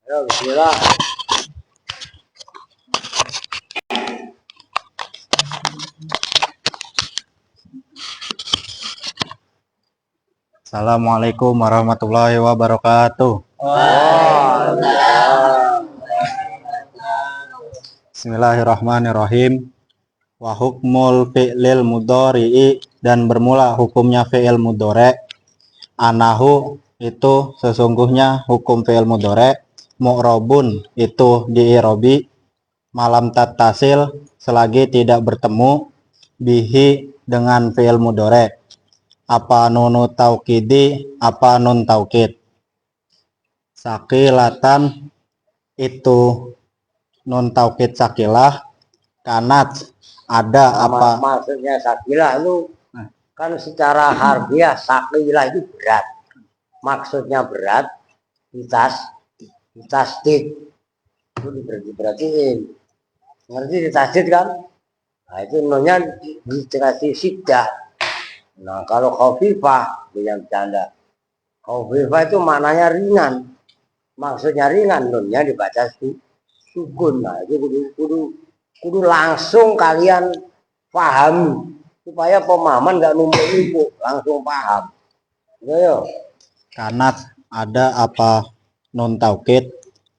Bismillah. Assalamualaikum warahmatullahi wabarakatuh. Bismillahirrahmanirrahim. Wa hukmul fi'lil mudhari'i, dan bermula hukumnya fi'il mudhari'. Anahu, itu sesungguhnya hukum fi'il mudhari'. Mu'robun, itu di'irobi. Malam tattasil, selagi tidak bertemu. Bihi, dengan fi'il mudhari'. Apa nunu taukidi, apa nun taukid. Sakilatan, itu nun taukid sakilah. Kanat ada apa? Maksudnya sakilah itu kan secara harfiah sakilah itu berat. Maksudnya berat, ditasdid itu diberartiin. Ngerti ditasdid kan? Nah itu nonnya dikasih sidah. Nah kalau khafifah yang bercanda. Khafifah itu maknanya ringan. Maksudnya ringan, nonnya dibaca sukun. Nah itu kudu langsung kalian pahami supaya pemahaman nggak numpuk-numpuk, langsung paham. Yo. Kanat ada apa? Nun taukid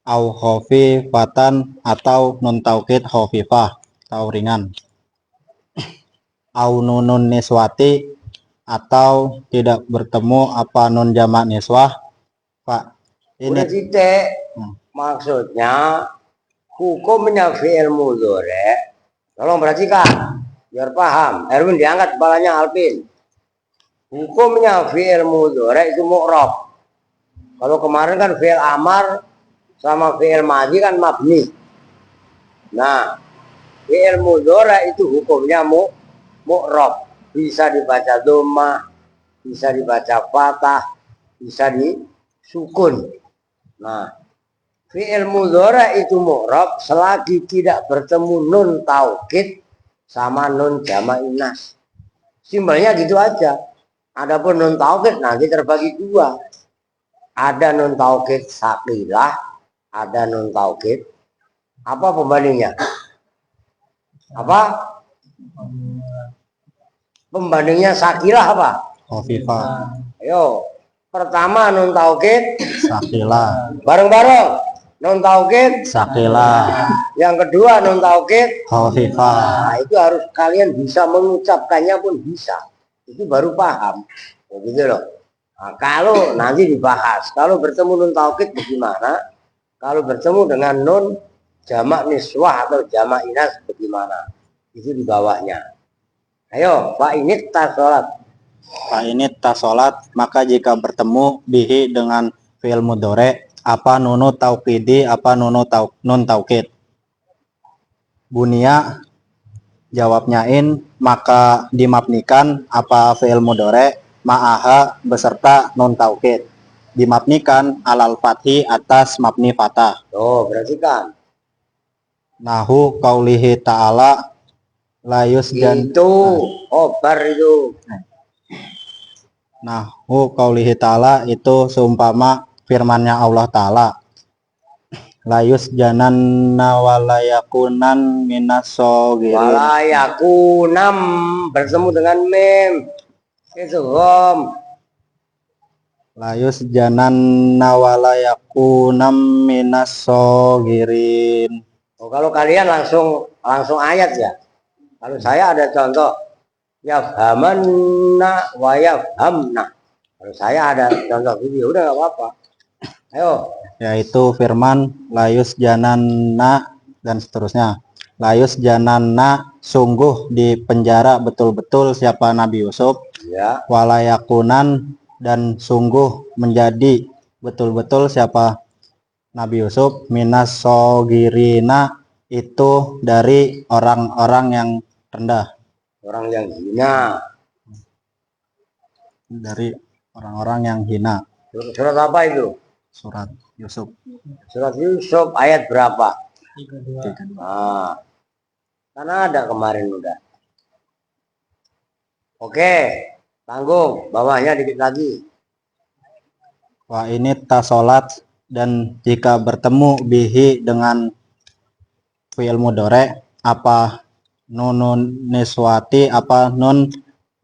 au khafifatan atau nun taukid khafifah atau ringan. Au nunun niswati atau tidak bertemu apa nun jamak niswah. Pak, ini titik maksudnya hukumnya fi'il mudhari. Tolong perhatikan biar paham. Erwin diangkat kepalanya Alvin. Hukumnya fi'il mudhari itu mu'rab. Kalau kemarin kan fi'il amar sama fi'il madhi kan mabni. Nah, fi'il mudhari itu hukumnya mu'rab. Bisa dibaca dhamma, bisa dibaca fathah, bisa disukun. Nah, fi'il mudhari itu mu'rab selagi tidak bertemu nun taukid sama nun jamak inas. Simpelnya gitu aja. Adapun nun taukid nanti terbagi dua. Ada nun taukid sakilah, ada nun taukid apa pembandingnya? Apa? Pembandingnya sakilah apa? khafifah. Ayo, pertama nun taukid Sakilah. bareng-bareng. Nun taukid Sakilah. yang kedua nun taukid Khafifah. Nah, itu harus kalian bisa mengucapkannya pun bisa. Itu baru paham. Begitu loh. Nah, kalau nanti dibahas, kalau bertemu nun taukid bagaimana? Kalau bertemu dengan nun jamak niswah atau jamak inas bagaimana? Itu di bawahnya. Ayo, Pak ini tasolat. Pak ini tasolat, maka jika bertemu bihi dengan fi'il mudhari apa nunu taukidi apa nun taukid. Bunia jawabnya in, maka dimabnikan apa fi'il mudhari ma'aha beserta nun taukid. Dimabnikan alal fathi atas mabni fatah. Oh, berarti kan Nahu qaulihi ta'ala layus dan itu obar itu. Nahu qaulihi ta'ala itu seumpama firmannya Allah Ta'ala. Layus jananna walayakunan minasogirin. Walayakunam bertemu dengan mem. Itu gom. Layus jananna walayakunam minasogirin. Oh, kalau kalian langsung ayat ya. Kalau saya ada contoh yafhamanna wa yafhamna. Kalau saya ada contoh video udah nggak apa-apa. Ayo. Yaitu firman layus jananna dan seterusnya. Layus jananna sungguh di penjara betul-betul siapa Nabi Yusuf. Ya. Walayakunan dan sungguh menjadi betul-betul siapa Nabi Yusuf minas sogirina itu dari orang-orang yang rendah. Orang yang hina. Dari orang-orang yang hina. Surat apa itu? Surat Yusuf. Surat Yusuf ayat berapa? 32. Nah, karena ada kemarin udah. Oke, tanggung bawahnya dikit lagi. Wah ini tasolat dan jika bertemu bihi dengan fi'il mudhari apa nunun niswati apa nun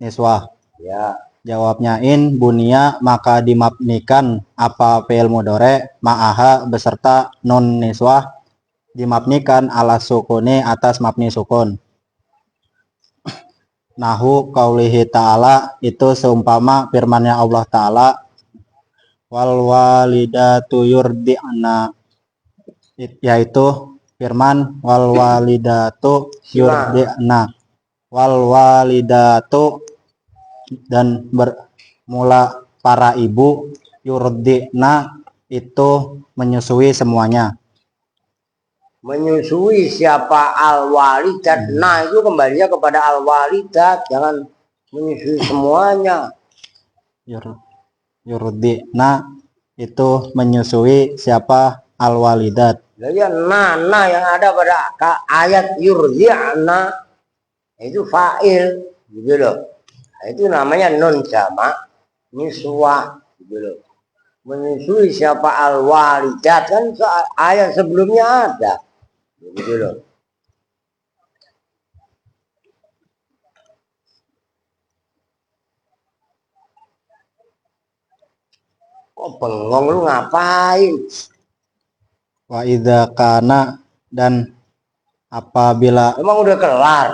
niswah. Ya. Jawabnya in bunia maka dimabnikan apa fi'il mudhari ma'aha beserta nun niswah dimabnikan ala sukuni atas mabni sukun. Nahu qaulihi ta'ala itu seumpama firmannya Allah Ta'ala wal walidatu yurdi'na, yaitu firman wal walidatu yurdi'na, wal walidatu dan bermula para ibu yurdi'na itu menyusui semuanya. menyusui siapa al-walidat. Nah, itu kembalinya kepada al-walidat, jangan menyusui semuanya. Yurdina itu menyusui siapa al-walidat. Jadi nah yang ada pada ayat yurdi'na itu fa'il gitu loh. Nah, itu namanya non jamak niswah gitu loh. Menyusui siapa al-walidat, kan ayat sebelumnya ada gitu loh. Kok bengong lu ngapain? Wa idza kana, dan apabila Emang udah kelar?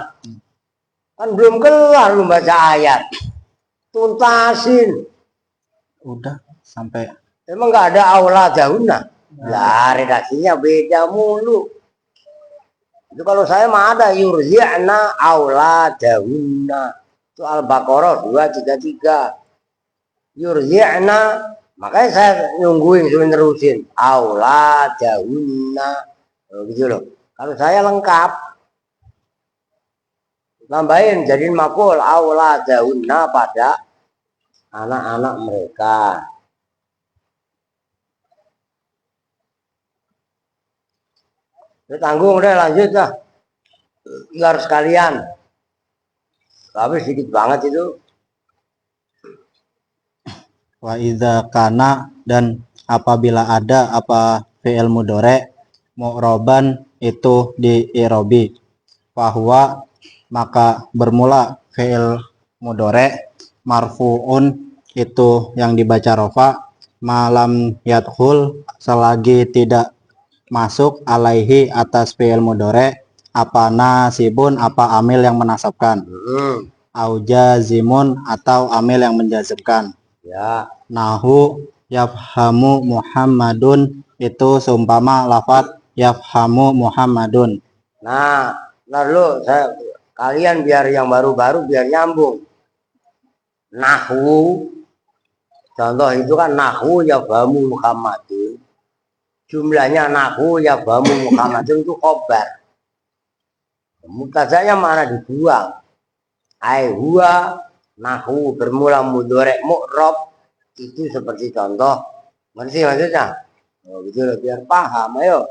Kan belum kelar lu baca ayat. Tuntasin. udah sampai Emang nggak ada aula dauna? Lah redaksinya beda mulu. Itu kalau saya mah ada yurzi'na aula dauna. Itu Al-Baqarah 233. Yurzi'na, makanya saya nungguin suruh nerusin aula dauna. Gitu loh. Kalau saya lengkap, tambahin jadiin makul aula dauna pada anak-anak mereka. Tanggung deh, lanjut dah. Biar sekalian. Tapi sedikit banget itu. wa idza kana, dan apabila ada apa fi'il mudhari mu'roban itu di irobi, bahwa maka bermula fi'il mudhari marfu'un itu yang dibaca rofa, malam yadkhul selagi tidak masuk alaihi atas fi'il mudhari apa nasibun apa amil yang menasabkan, au jazimun atau amil yang menjazmkan. Ya. Nahu yafhamu Muhammadun itu seumpama lafaz yafhamu Muhammadun. Nah, lalu kalian biar yang baru-baru biar nyambung. Nahwu, contoh itu kan nahwu yafhamu Muhammadun. Jumlahnya nahwu yafhamu Muhammadun itu khobar. Mubtada'nya mana dibuang? Ai huwa nahwu bermula mudhari mu'rab, itu seperti contoh. Ngerti maksudnya? Oh, gitu loh, biar paham, ayo.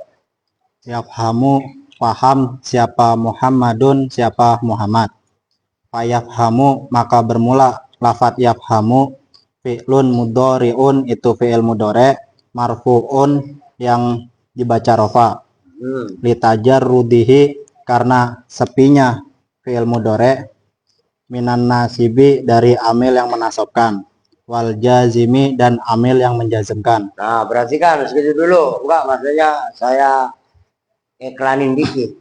Yafhamu, paham siapa Muhammadun, siapa Muhammad. Fayafhamu, maka bermula lafat yafhamu fi'lun mudhari'un itu fi'il mudhari marfu'un yang dibaca rofa. Litajarrudihi, karena sepinya fi'il mudhari minan nasibi dari amil yang menasabkan, wal jazimi dan amil yang menjazmkan. Nah, berarti kan segitu dulu. Enggak, maksudnya saya iklanin dikit.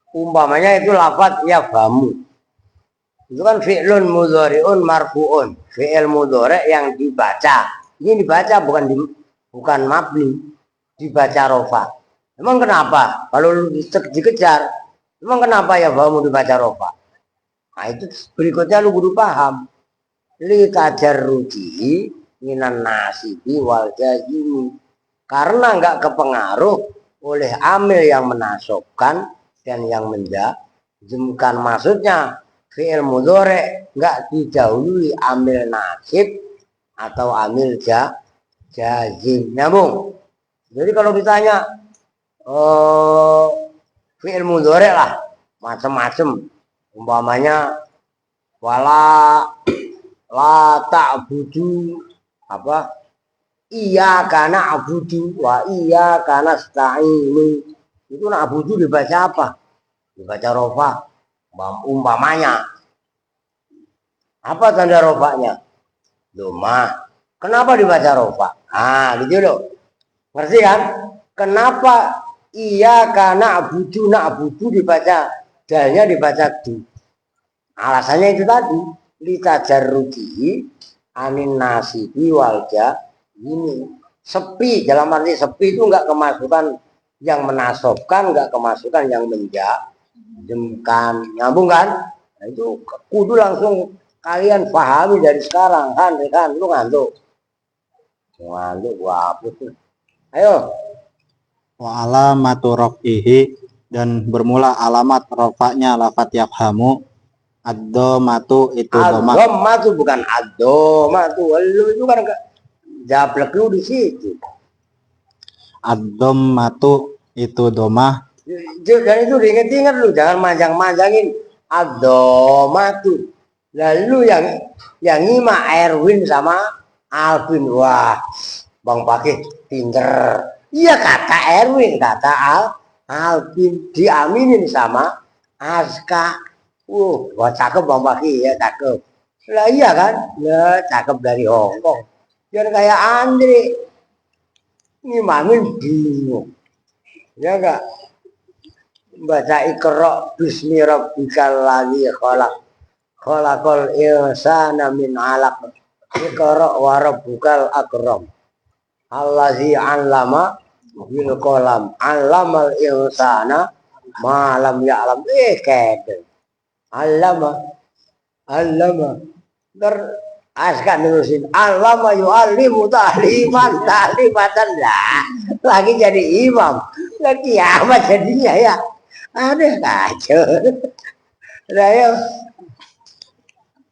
Umpamanya itu lafaz yafhamu. Itu kan fi'lun mudhari'un marfu'un. Fi'il mudhari' yang dibaca. Ini dibaca bukan mabni, dibaca rofa. Emang kenapa? Kalau lu dikejar, emang kenapa yafhamu dibaca rofa? Nah, itu berikutnya lu kudu paham. Li tajarruji minan nasibi wal jazimi, karena enggak kepengaruh oleh amil yang menasabkan dan yang menjazmkan. Maksudnya fi'il mudhari enggak didahului amil nasib atau amil jazim. Nyambung. Jadi kalau ditanya fi'il mudhari lah macam-macam, umpamanya wala la ta'budu apa iya karena abudu wa iya karena sta'inu, itu na'budu dibaca apa? Dibaca rofa. Umpamanya apa tanda rofanya? Doma. Kenapa dibaca rofa? Ah, gitu loh. Ngerti kan? Kenapa iya karena abudu na'budu dibaca dalnya dibaca du? Alasannya itu tadi, litajarruji anin nasibi walja. Ini sepi, dalam arti sepi itu enggak kemasukan yang menasabkan, enggak kemasukan yang menjazmkan. Nyambung kan? Nah, itu kudu langsung kalian pahami dari sekarang. Kan lu ngantuk gua hapus. Ayo. Wa alamatu raf'ihi, dan bermula alamat rafa'nya lafat yafhamu, ad-dhammatu itu dhamma. Ad-dhammatu bukan ad-dhammatu. Lu itu kan jablek lu di situ. Ad-dhammatu itu dhamma. Dan itu diinget-inget lu, jangan manjang-manjangin ad-dhammatu. Lalu yang ngima Erwin sama Alvin. Wah, Bang Pakih pinter. Iya kata Erwin, kata Alvin, diaminin sama Aska. Wah cakep Bang Pakih ya, cakep. Lah iya kan, lah cakep dari Hongkong. Biar kayak Andre, ngimamin bingung. Ya enggak? Baca Iqra bismi rabbikal ladzi khalaqal insana min 'alaq. Iqra wa rabbukal akram. Allazi 'allama bil qalam. 'Allamal insana ma lam ya'lam. Kede. 'Allama Aska nurusin 'allama yu'allimu ta'limatan lah. Lagi jadi imam. Lagi kiamat jadinya ya. Ada kacau. Lah ya.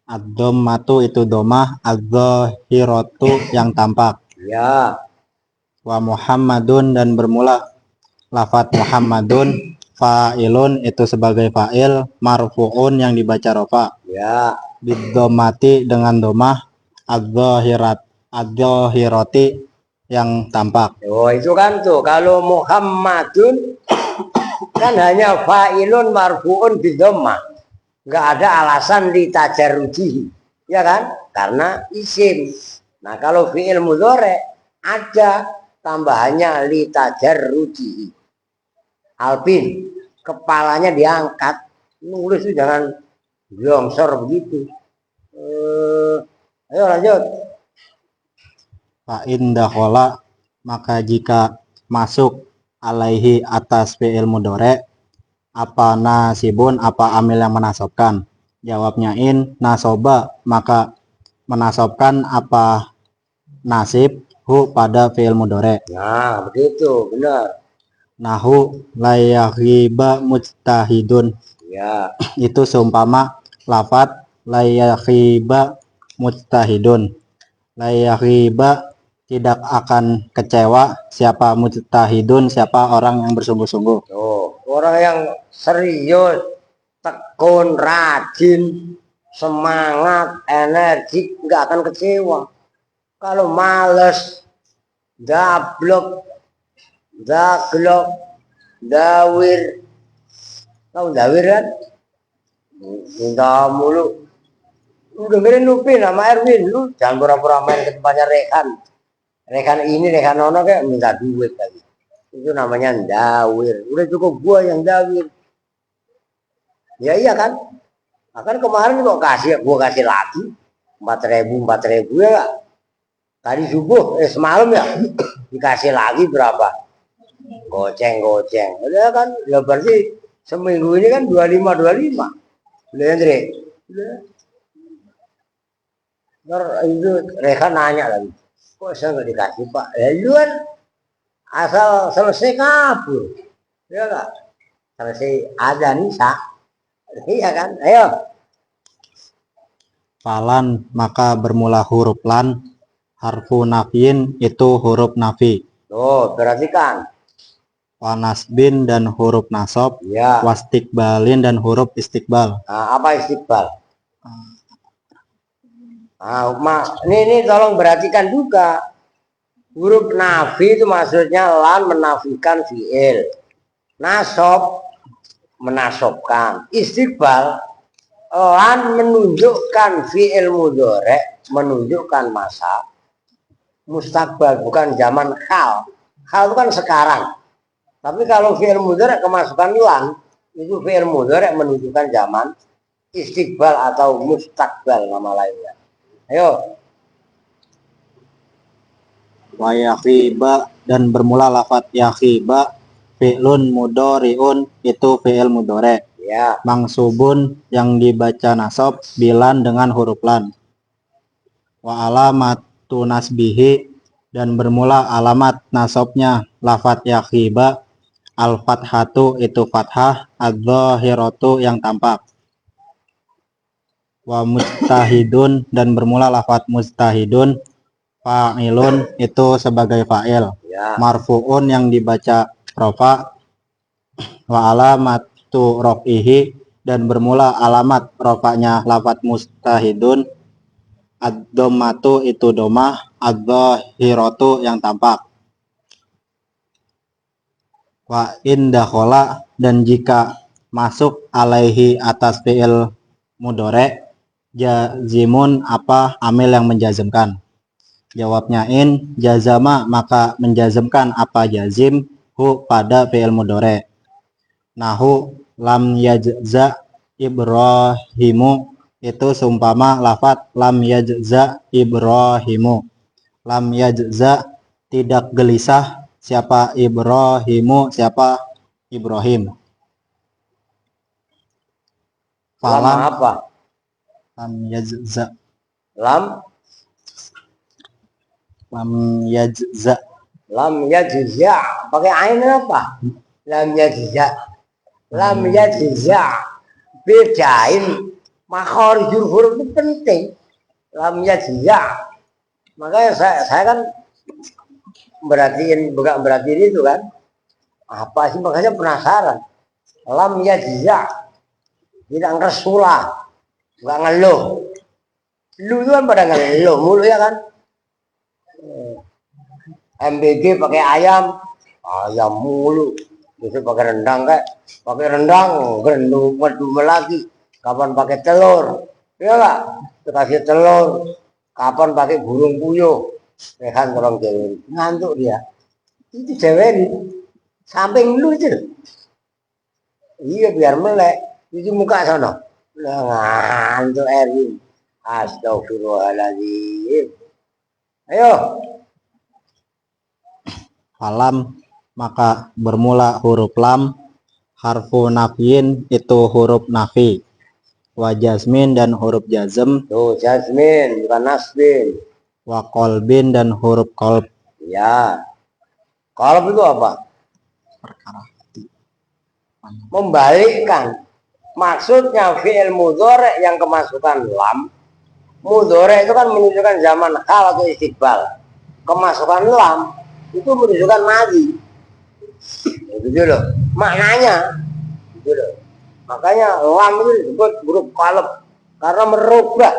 Ad-dhammatu itu dhammah, adz-dzahiratu yang tampak. Ya. Wa Muhammadun, dan bermula lafat Muhammadun, fa'ilun itu sebagai fa'il, marfu'un yang dibaca rafa. Ya. Bid-dhammati dengan dhammah, adz-dzahirati yang tampak. Oh itu kan tuh kalau Muhammadun kan hanya fa'ilun marfu'un bidhammah. Enggak ada alasan litajarrudihi. Ya kan? Karena isim. Nah, kalau fi'il mudhari ada tambahannya litajarrudihi. Alvin, kepalanya diangkat. Nulis itu jangan longsor begitu. Ayo lanjut. Fa'in dakhala, maka jika masuk alaihi atas fi'il mudhari, apa nasibun, apa amil yang menasobkan? Jawabnya in nasoba, maka menasobkan apa nasib hu pada fi'il mudhari. Nah begitu benar. Nahu layakhiba mujtahidun, Ya. itu seumpama lafat layakhiba mujtahidun. Layakhiba, tidak akan kecewa siapa mujtahidun, siapa orang yang bersungguh-sungguh. Oh, orang yang serius, tekun, rajin, semangat, energik, nggak akan kecewa. Kalau males, dablok, dawir, tahu dawir kan? Minta mulu. Lu dengerin Upin sama Erwin, lu jangan pura-pura main ke tempatnya Rekan ini, rekan nono kayak minta duit lagi. Itu namanya dawir. Udah cukup gua yang dawir. Ya iya kan? Akan kemarin kok gua kasih lagi 4.000 ya gak? Tadi subuh, semalam ya dikasih lagi berapa? Goceng. Udah kan? Ya berarti seminggu ini kan 25. Udah Andre? Udah. Ntar itu rekan nanya lagi. Kok saya nggak dikasih Pak? Ya lu kan asal selesai kabur. Ya nggak? Selesai ada nisa. Iya kan? Ayo. Falan, maka bermula huruf lan, harfu nafyin itu huruf nafi. Tuh, berarti kan. Wanasbin, dan huruf nasab. Ya. Wastikbalin, dan huruf istiqbal. Nah, apa istiqbal? Ini tolong perhatikan juga. Huruf nafi itu maksudnya lan menafikan fi'il. Nasob menasobkan. Istiqbal lan menunjukkan fi'il mudhari, menunjukkan masa mustakbal, bukan zaman hal. Hal itu kan sekarang. Tapi kalau fi'il mudhari kemasukan lan, itu fi'il mudhari menunjukkan zaman istiqbal atau mustakbal nama lainnya. Ayo. Wa yakhiba, dan bermula lafat yakhiba, fi'lun mudhari'un itu fi'il mudhari. Ya. Mangsubun, yang dibaca nasab bilan dengan huruf lan. Wa alamatu nasbihi, dan bermula alamat nasabnya lafat yakhiba Al-fathatu itu fathah, adz-dzahiratu yang tampak. Wa mujtahidun dan bermula lafat mujtahidun. Fa'ilun itu sebagai fa'il. Ya. Marfu'un yang dibaca rofa. Wa alamatu rof'ihi dan bermula alamat rofanya lafat mujtahidun. Ad-dhammatu itu domah, adz-dzahiratu yang tampak. Wa in dakhala dan jika masuk alaihi atas fi'il mudhari jazimun apa amil yang menjazmkan. Jawabnya in jazama maka menjazmkan apa jazim hu pada fi'il mudhari. Nahu lam yajza Ibrahimu itu seumpama lafat lam yajza Ibrahimu. Lam yajza tidak gelisah siapa Ibrahimu, siapa Ibrahim. Lam Falam apa? lam yajza Lam yajza lam yajza. Pakai ain apa? Lam yajza. Lam yajza. Bedain makhorijul huruf itu penting. Lam yajza. Makanya saya kan berartiin itu kan. Apa sih, makanya penasaran. Lam yajza. Tidak ngesulah. Enggak ngeluh. Lu itu kan pada ngeluh mulu ya kan. MBG pakai ayam mulu. Besok pakai rendang pakai rendang, gendum lagi. Kapan pakai telur? Ya nggak? Kasih telur. Kapan pakai burung puyuh? Rehan orang cewek ngantuk dia. Itu cewek samping lu itu. Iya biar melek. Itu muka sana. Ngantuk Erwin. Astagfirullahaladzim. Ayo. falam maka bermula huruf lam. Harfu nafiin itu huruf nafi. Wa jazmin dan huruf jazm. Tuh jazmin bukan nasbin. Wa kolbin dan huruf kolb. Ya. Kolb itu apa? Perkara Membalikkan. Maksudnya fi'il mudhari yang kemasukan lam. Mudhari itu kan menunjukkan zaman hal atau istiqbal. Kemasukan lam itu menunjukkan madi. Gitu loh. Maknanya. Gitu loh. Makanya lam itu disebut huruf qalb karena merubah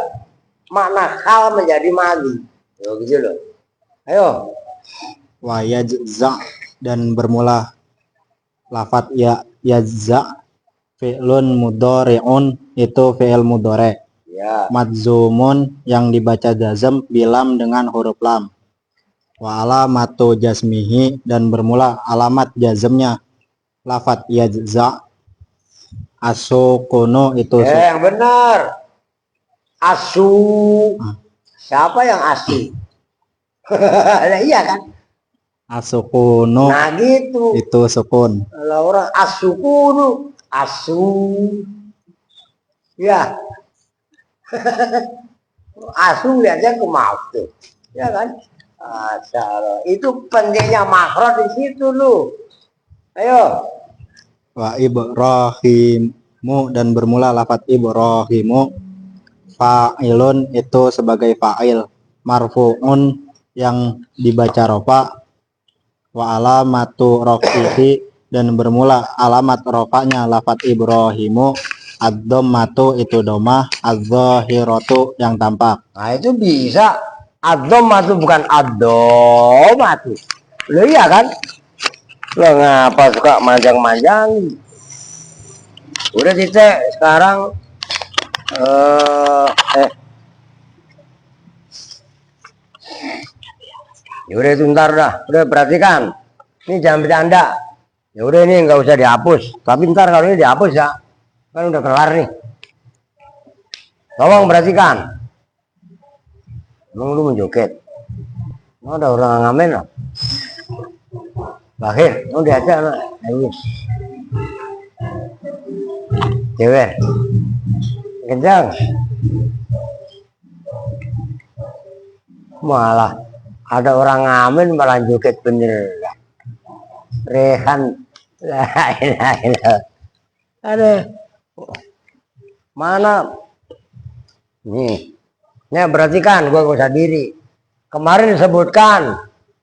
makna hal menjadi madi. Gitu loh. Ayo. wa yajza dan bermula lafat yajza fi'lun mudhari'un itu fi'il mudhari'. Ya. Madzumun yang dibaca jazm bilam dengan huruf lam. Wa alamatu jazmihi dan bermula alamat jazmnya lafat yajza asukunu itu Yang benar. Asu. Siapa yang asu? Iya kan? asukunu Nah gitu. itu sukun. Kalau orang asukunu, asu. Ya. Asu lihatnya ke mau tuh. Ya kan? Itu pentingnya makhraj di situ lu. Ayo. Wa ibrahimu dan bermula lafat ibrahimu fa'ilun itu sebagai fa'il marfu'un yang dibaca rofa wa alamatu rof'ihi dan bermula alamat rofanya lafat ibrahimu ad-dhammatu itu domah adz-dzahiratu yang tampak. Nah itu bisa. Ad-dhammatu bukan ad-dhammatu. Loh iya kan? Lo ngapa suka manjang-manjang? Udah titik sekarang ya udah itu ntar udah perhatikan. Ini jangan bercanda. Ya udah ini nggak usah dihapus. Tapi ntar kalau ini dihapus ya, kan udah kelar nih. Tolong perhatikan. Emang lu menjoget? Ada orang ngamen lah. Bahir, lu diajak anak. Ayo. Cewek. Kencang. Malah ada orang ngamen malah joget bener. Rehan La ilaha illallah. Ada mana nih? Nih perhatikan, gua usah diri. Kemarin disebutkan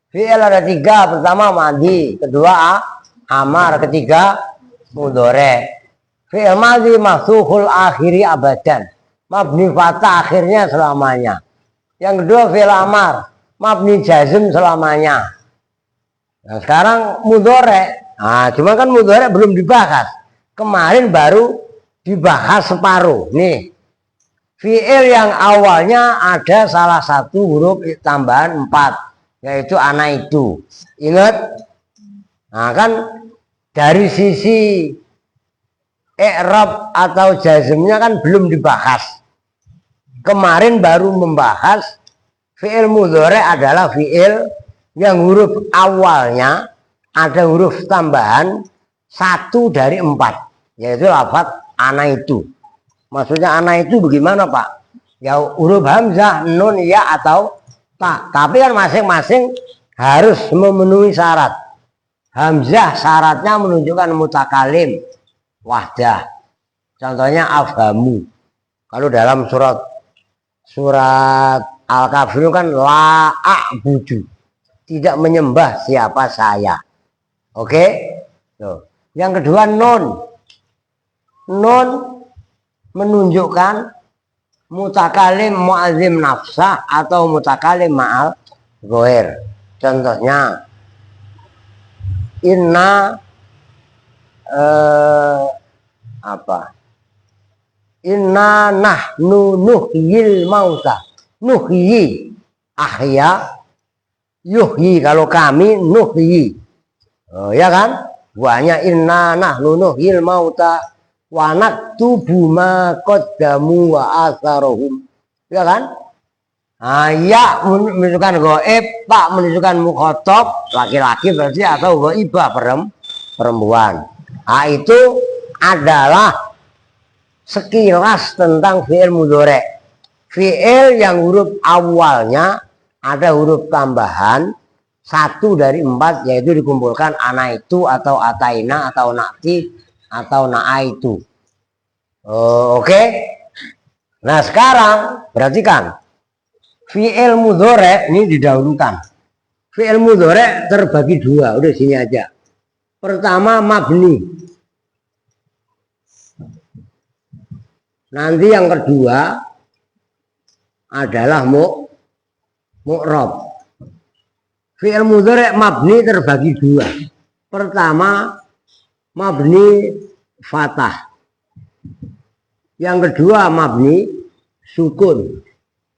fi'il ada 3, pertama madi, kedua amar, ketiga mudhari. Fi'il madi mahsuhul akhiri abadan, mabni fatah akhirnya selamanya. Yang kedua fi'il amar, mabni jazm selamanya. Nah sekarang mudhari. Nah cuma kan mudhari belum dibahas. Kemarin baru dibahas separuh. Nih fi'il yang awalnya ada salah satu huruf tambahan 4, yaitu ana itu. Ingat? Nah kan dari sisi i'rab atau jazmnya kan belum dibahas. Kemarin baru membahas fi'il mudhari adalah fi'il yang huruf awalnya ada huruf tambahan 1 dari 4, yaitu lafaz ana itu. Maksudnya anak itu bagaimana Pak? Ya huruf hamzah, nun, ya atau tak. Tapi kan masing-masing harus memenuhi syarat. Hamzah syaratnya menunjukkan mutakalim wahdah. Contohnya afhamu. Kalau dalam surat Al-Kafirun kan la a'budu. Tidak menyembah siapa saya. Oke? Tuh. Yang kedua nun. Nun menunjukkan mutakalim mu'azzim nafsah atau mutakalim ma'al ghair. Contohnya inna inna nahnu nuhyil mauta. Nuhyi ahya, yuhyi kalau kami nuhyi. Oh, ya kan? Buahnya inna nahnu nuhyil mauta wa naktubu ma qaddamu wa atharuhum. Ya kan? Ya menunjukkan gaib, pak menunjukkan mukhatab laki-laki berarti atau ghaibah perempuan. Itu adalah sekilas tentang fi'il mudhari. Fi'il yang huruf awalnya ada huruf tambahan 1 dari 4, yaitu dikumpulkan ana itu atau ataina atau nakti atau na'aitu. Oke. Nah sekarang perhatikan fi'il mudhari ini didahulukan. Fi'il mudhari terbagi 2, udah sini aja. Pertama mabni. Nanti yang kedua adalah mu'rab. Fi'il mudhari mabni terbagi 2. Pertama mabni fatah. Yang kedua mabni sukun.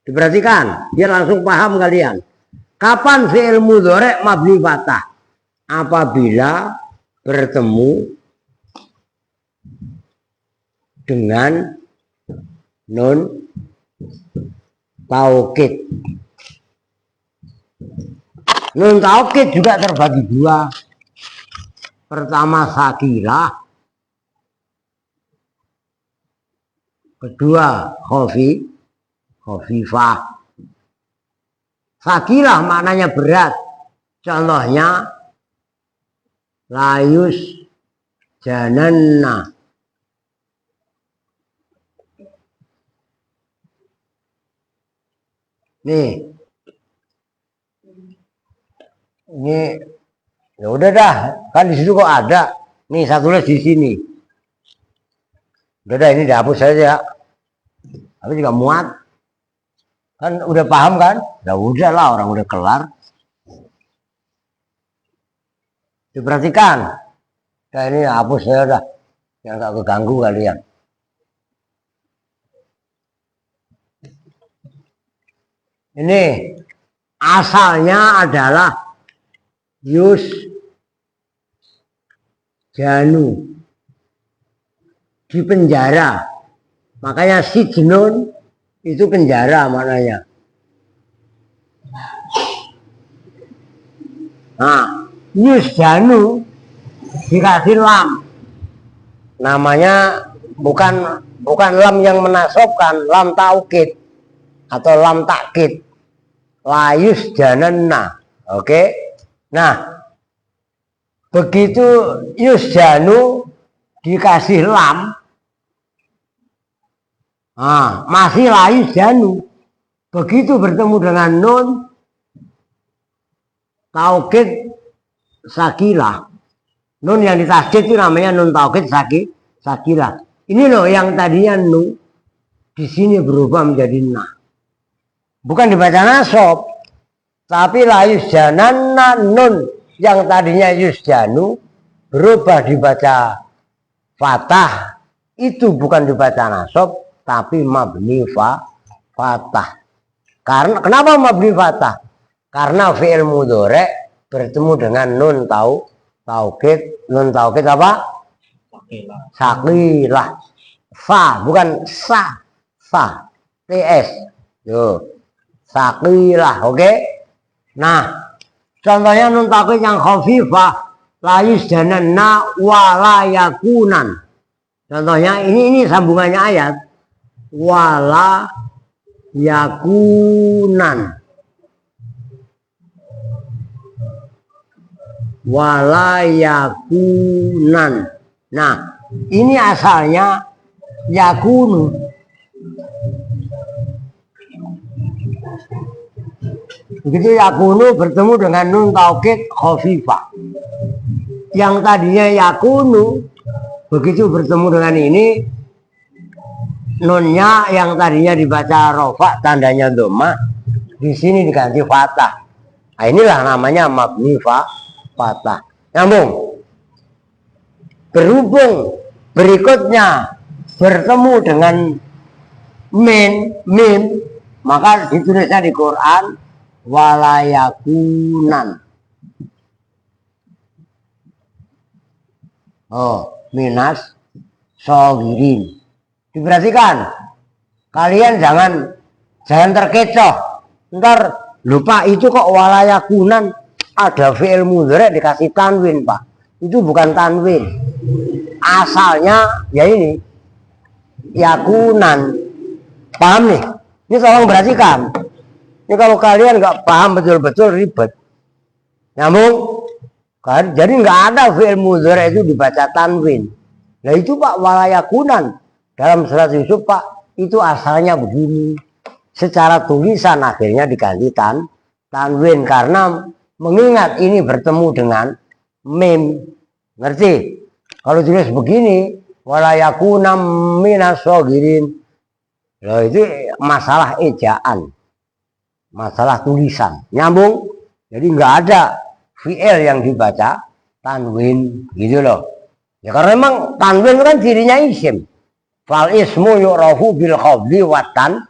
Diperhatikan, biar langsung paham kalian. Kapan fi'il mudhari mabni fatah? Apabila bertemu dengan nun taukid. Nun taukid juga terbagi 2. Pertama sakilah, kedua khafifah. Sakilah maknanya berat. Contohnya layus jananna. Nih. Ini ya udah dah, kan di situ kok ada. Nih saya tulis di sini. Udah dah, ini dihapus saja. Tapi juga muat. Kan udah paham kan? Ya udah lah, orang udah kelar. Diperhatikan. Nah, ini hapus saya udah. Yang tak keganggu kalian. Ini asalnya adalah yus janu, di penjara. Makanya sijnun itu penjara maknanya. Nah, yus janu dikasih lam. Namanya bukan lam yang menasobkan, lam taukid atau lam takkid. Layus jananna. Oke. Nah, begitu yusjanu dikasih lam, masih la yusjanu. Begitu bertemu dengan nun taukid sakilah. Nun yang ditasdid itu namanya nun taukid sakilah. Ini loh yang tadinya nu di sini berubah menjadi na. Bukan dibaca nasab, tapi la yusjananna, nun yang tadinya yusjanu berubah dibaca fatah. Itu bukan dibaca nasab, tapi mabni fatah. Karena kenapa mabni fatah? Karena fi'il mudhari bertemu dengan nun taukid. Nun taukid apa? Sakilah. Fa, bukan sa. Fa. TS. Yo. Sakilah, oke? Nah, contohnya nun taukid yang khafifah, la yusjananna wa la yakunan. Contohnya ini sambungannya ayat. Wa la yakunan. Wa la yakunan. Nah, ini asalnya yakunu. Begitu yakunu bertemu dengan nun taukid khafifah. Yang tadinya yakunu, begitu bertemu dengan ini, nunnya yang tadinya dibaca rofa tandanya dhamma, di sini diganti fatah. Nah, inilah namanya mabni fatah. Nyambung. Berhubung berikutnya bertemu dengan mim, maka ditulisnya di Quran walayakunan. Minas sogirin. Diperhatikan, kalian jangan terkecoh. Ntar lupa itu kok walayakunan ada fi'il mudhari dikasih tanwin, Pak. Itu bukan tanwin. Asalnya ya ini yakunan. Paham nih? Ini tolong perhatikan. Ini kalau kalian nggak paham betul-betul ribet. Nyambung? Jadi nggak ada fi'il mudhari itu dibaca tanwin. Nah itu Pak walayakunan. Dalam surat Yusuf Pak, itu asalnya begini. Secara tulisan akhirnya diganti tanwin karena mengingat ini bertemu dengan mim. Ngerti? Kalau tulis begini, walayakunam minas sogirin. Loh itu masalah ejaan. Masalah tulisan. Nyambung? Jadi nggak ada fi'il yang dibaca tanwin gitu loh. Ya karena memang tanwin kan dirinya isim. Fal ismu yu'rafu bil khafdi watan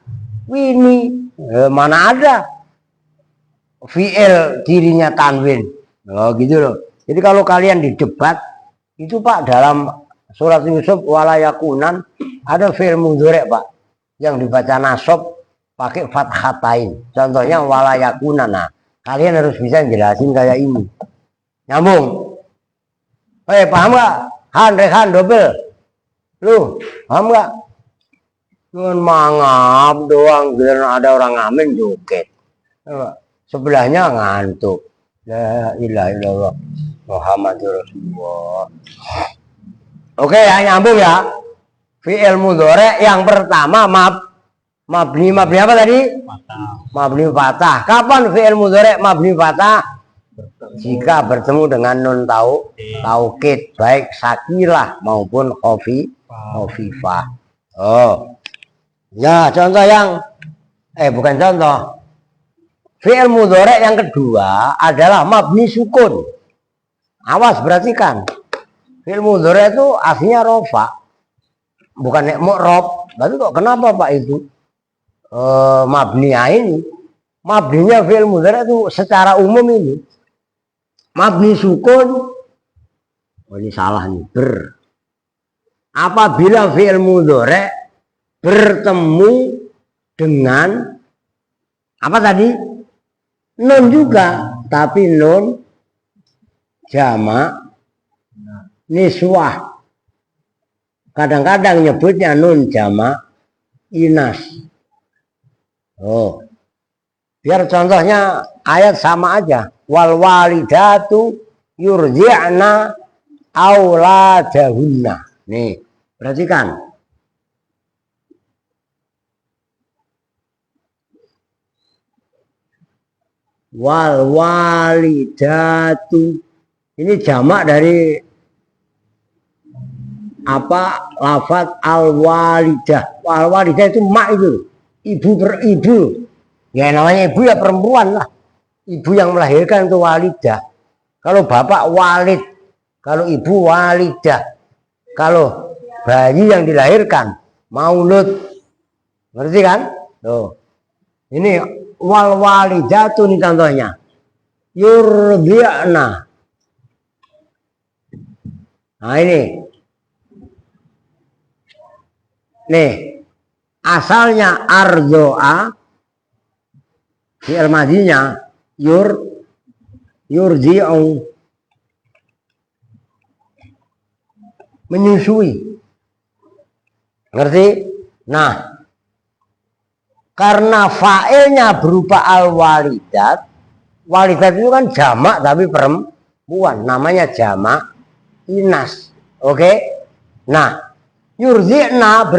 wini. Mana ada fi'il dirinya tanwin. Oh gitu loh. Jadi kalau kalian didebat itu Pak dalam surat Yusuf walayakunan ada fi'il mudhari Pak yang dibaca nasab pakai fathatain. Contohnya walayakunan. Nah, kalian harus bisa jelasin kayak ini. Nyambung. Paham nggak? Han double. Lu paham nggak? Cuman mangap doang, ada orang ngamen joget. Sebelahnya ngantuk. La ilaha illallah Muhammadur Rasulullah. Oke ya, nyambung ya. Fi'il mudhari yang pertama mabni apa tadi? Mabni fatah. Kapan fi'il mudhari mabni fatah? Jika bertemu dengan nun taukid baik sakilah maupun khafifah. Oh. Ya, contoh yang bukan contoh. Fi'il mudhari yang kedua adalah mabni sukun. Awas perhatikan. Fi'il mudhari itu aslinya rofa. Bukan mu'rab. Tapi kok kenapa Pak itu? Mabninya ini. Mabninya fi'il mudhari itu secara umum ini. Mabni sukun. Oh ini salah nih. Apabila fi'il mudhari bertemu dengan apa tadi? Nun juga. Tapi nun jamak niswah. Kadang-kadang nyebutnya nun jamak inas. Oh. Biar contohnya ayat sama aja. Wal walidatu yurji'na auladahunna. Nih, perhatikan. Wal walidatu. Ini jamak dari apa? Lafaz al walidah. Al walidah itu mak itu. Ibu beribu. Ya namanya ibu ya perempuan lah. Ibu yang melahirkan itu walidah. Kalau bapak walid, kalau ibu walidah. Kalau bayi yang dilahirkan maulud. Ngerti kan? Tuh. Ini wal walidatu nih contohnya. Yurdi'na. Nah ini. Nih. Asalnya arzo'a. Fi'il madinya yurdi'u. Menyusui. Ngerti? Nah. Karena fa'ilnya berupa al-walidat. Walidat itu kan jamak tapi perempuan. Namanya jamak inas. Oke? Nah, yurzi'na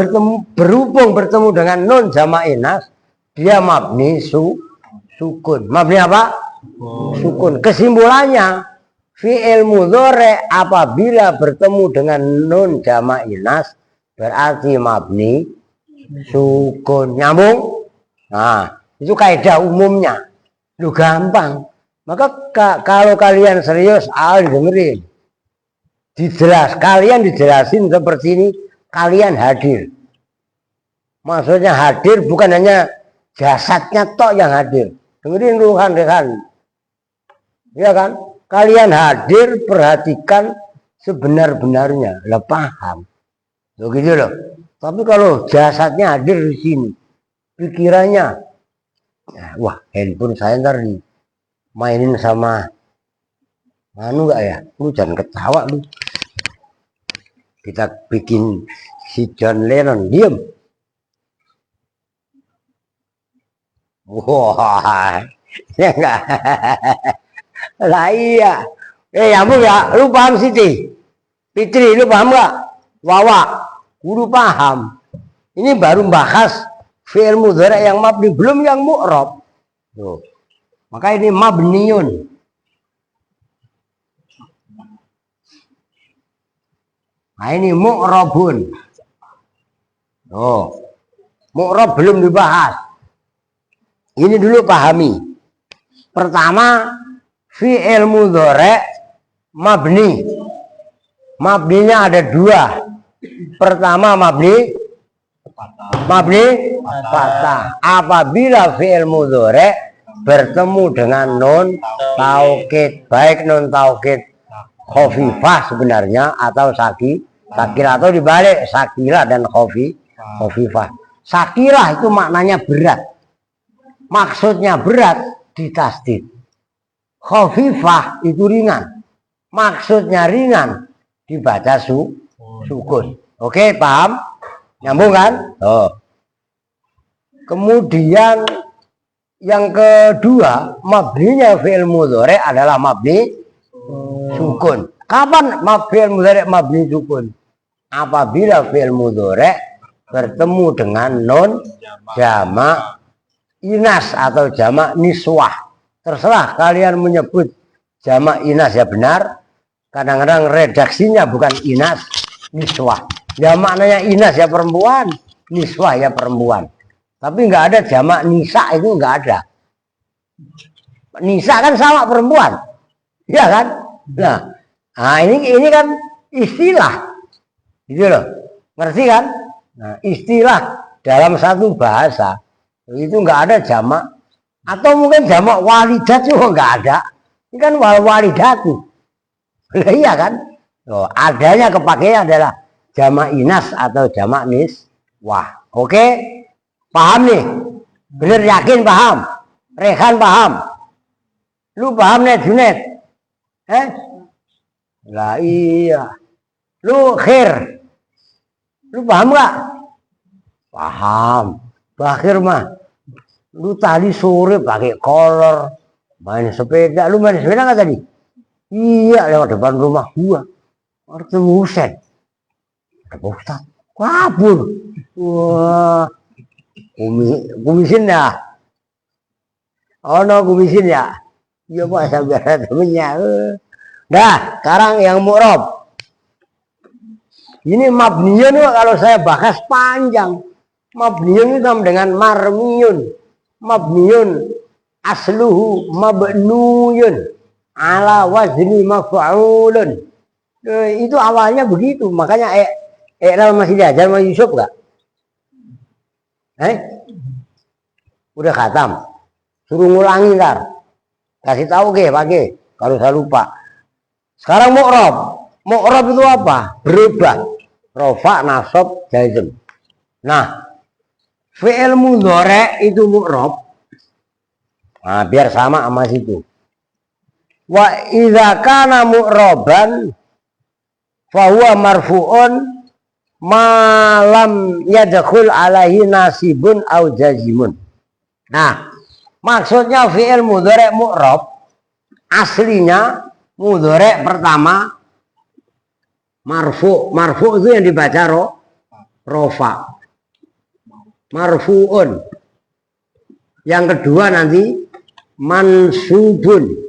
berhubung bertemu dengan nun jamak inas. Dia mabni sukun. Mabni apa? Sukun. Kesimpulannya, fi'il mudhari apabila bertemu dengan nun jamak inas berarti mabni sukun. Nyambung? Nah, itu kaidah umumnya. Lu gampang. Maka kalau kalian serius, dengerin. Kalian dijelasin seperti ini, kalian hadir. Maksudnya hadir bukan hanya jasadnya tok yang hadir. Dengerin dulu rekan. Ya kan? Kalian hadir, perhatikan sebenar-benarnya. Lah paham. Begitu loh. Tapi kalau jasadnya hadir di sini, pikirannya, wah handphone saya ntar mainin sama anu gak ya? Lu jangan ketawa lu. Kita bikin si John Lennon diem. Wah, ya enggak. Lah iya. Nyambung ya, lu paham Siti? Fitri, lu paham gak? Wawa, lu paham. Ini baru bahas fi'il mudhari yang mabni, belum yang mu'rab. Tuh. Maka ini mabniun. Nah ini mu'rabun. Oh. Mu'rab belum dibahas. Ini dulu pahami. Pertama, fi'il mudhari mabni. Mabninya ada dua. Pertama mabni fathah. Apabila fi'il mudhari bertemu dengan nun taukid, baik nun taukid khafifah sebenarnya atau sakila atau dibalik sakila dan khafifah. Sakila itu maknanya berat. Maksudnya berat ditasdid. Khafifah itu ringan. Maksudnya ringan dibaca sukun. Oke, paham? Nyambung kan? Oh. Kemudian yang kedua, mabninya fi'il mudhari adalah mabni sukun. Kapan fi'il mudhari mabni sukun? Apabila fi'il mudhari bertemu dengan nun jamak inas atau jamak niswah. Terserah kalian menyebut jamak inas ya benar. Kadang-kadang redaksinya bukan inas, niswah. Ya maknanya inas ya perempuan, niswah ya perempuan. Tapi nggak ada jamak nisa, itu nggak ada. Nisa kan sama perempuan, ya kan? Nah ini kan istilah, gitu loh. Ngerti kan? Nah, istilah dalam satu bahasa itu nggak ada jamak, atau mungkin jamak walidat juga nggak ada. Ini kan walidatu. Iya kan? Loh, adanya kepakaian adalah jamak inas atau jamak niswah. Oke? Paham nih? Bener yakin paham? Rehan paham? Lu paham nih Junet? Lah iya. Lu Khir? Lu paham gak? Paham. Bakhir mah. Lu tadi sore pakai kolor, main sepeda. Lu main sepeda gak tadi? Iya, lewat depan rumah gua. Ketemu Husen. Ada Pak Ustaz. Kabur. Wah, kumisin ya. Oh no, kumisin ya. Iya Pak, saya biasa temennya. Dah, sekarang yang mu'rob. Ini mabniyun kalau saya bahas panjang. Mabniyun itu sama dengan marmiyun. Mabniyun asluhu mabnuyun ala wazni maf'ulun. Itu awalnya begitu. Makanya Eral masih diajar sama Yusuf gak? Udah khatam. Suruh ngulangi ntar. Kasih tahu ke pagi kalau saya lupa. Sekarang mu'rob. Mu'rob itu apa? Berubah. Rofa, nasab, jazm. Nah, fi'il mudhari itu mu'rob. Nah, biar sama situ. Wa idza kana mu'roban fahuwa marfu'un malam yadkhul alaihi nasibun au jazimun. Nah, maksudnya fi'il mudhari mu'rob aslinya mudhari pertama marfu. Marfu itu yang dibaca rofa. Marfu'un. Yang kedua nanti mansubun.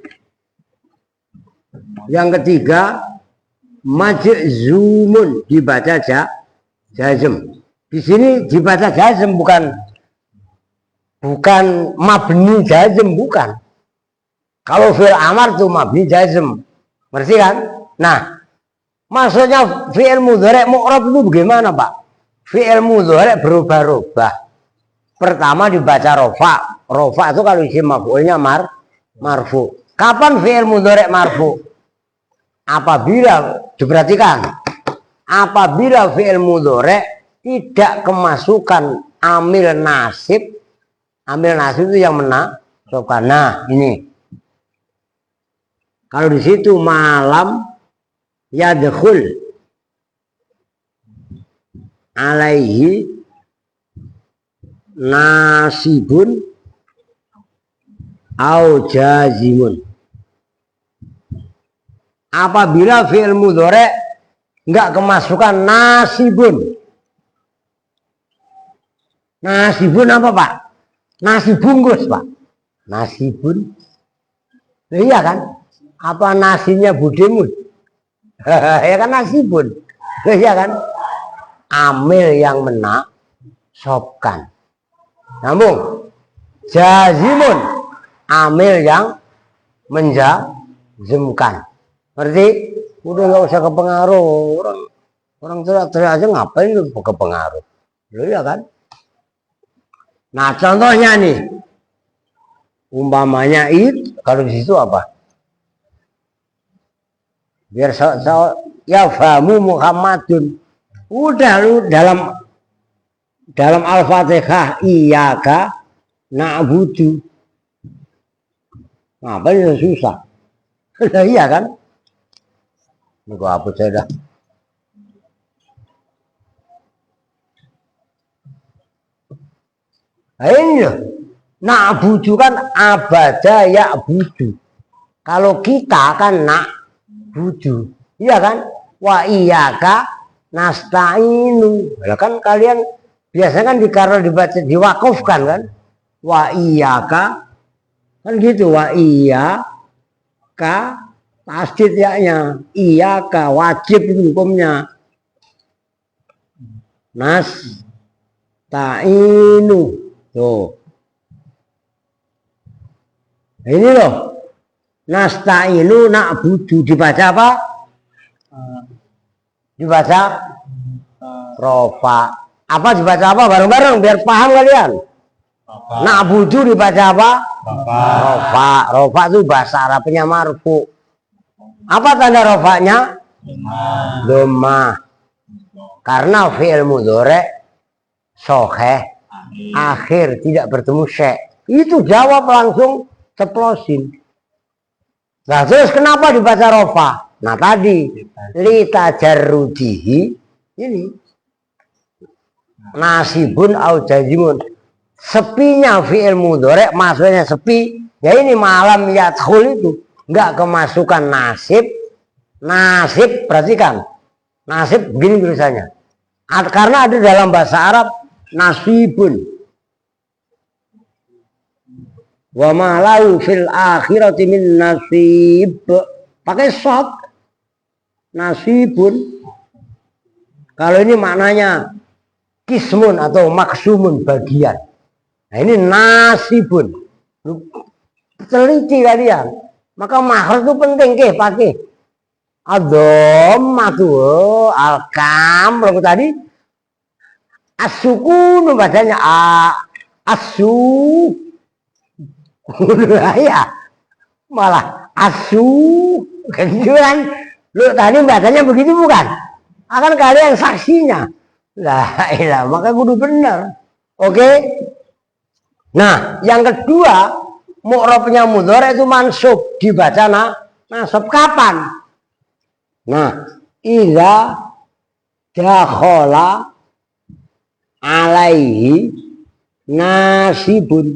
Yang ketiga majzumun, dibaca jazm. Di sini dibaca jazm, bukan mabni jazm, bukan. Kalau fi'il amar tuh mabni jazm. Ngerti kan? Nah, maksudnya fi'il mudhari mu'rab itu bagaimana, Pak? Fi'il mudhari berubah-ubah. Pertama dibaca rofa. Rofa itu kalau isim maf'ulnya marfu. Kapan fi'il mudhari marfu? Apabila diperhatikan, apabila fi'il mudhari tidak kemasukan amil nasib. Amil nasib itu yang menasabkan. Nah, ini. Kalau di situ malam yadkhul alaihi nasibun au jazimun. Apabila fi'il mudhari enggak kemasukan nasibun. Nasibun apa, Pak? Nasi bungkus, Pak. Nasibun. Iya kan? Apa nasinya Budimun? Ya kan nasibun. Iya kan? Amil yang menasabkan. Namun jazimun, amil yang menjazmkan. Ngerti? Udah nggak usah kepengaruh. Orang teriak-teriak aja ngapain lu kepengaruh? Lu ya kan? Nah, contohnya nih. Umpamanya itu kalau di situ apa? Biar ya fahamu Muhammadun. Udah lu dalam Al-Fatihah iyyaka na'budu. Ngapain yang susah? Iya kan? Ini gua hapus aja dah. Nah, ini loh. Na'budu kan abada ya'budu. Kalau kita kan na'budu. Iya kan? Wa iyyaka nasta'inu. Lah kan kalian biasanya kan kalau dibaca diwakufkan kan? Wa iyyaka kan gitu, wa iyyaka tasdid ya-nya. Iyyaka wajib itu hukumnya. Nasta'inu. Tuh. Ini loh. Nasta'inu na'budu dibaca apa? Dibaca rofa. Apa dibaca apa? Bareng-bareng biar paham kalian. Na'budu dibaca apa? Rofa. Rofa itu bahasa Arabnya marfu. Apa tanda rofanya? Dhamma. Karena fi'il mudhari soheh akhir tidak bertemu syai. Itu jawab langsung ceplosin. Nah, terus kenapa dibaca rofa? Nah, tadi litajarrudihi ini nasibun au jazimun. Sepinya fi'il mudhari maksudnya sepi. Ya ini malam yadkhul itu. nggak kemasukan nasib, nasib perhatikan, nasib begini tulisannya. Karena ada dalam bahasa Arab nasibun. Wa ma lahu fil akhirati min nasib. Pakai shad. Nasibun. Kalau ini maknanya kismun atau maksumun bagian. Nah ini nasibun. Teliti kalian. Maka makhraj itu penting ke pakai. Ad-dhammatu al-kam lalu tadi as-sukun bacanya asu ya malah asu kan lu tadi bacanya begitu bukan akan kalian saksinya lah ilah maka kudu benar oke. Nah yang kedua mu'rabnya mudhari itu mansub dibaca nasab kapan. Nah, idza dakhala alaihi nasibun.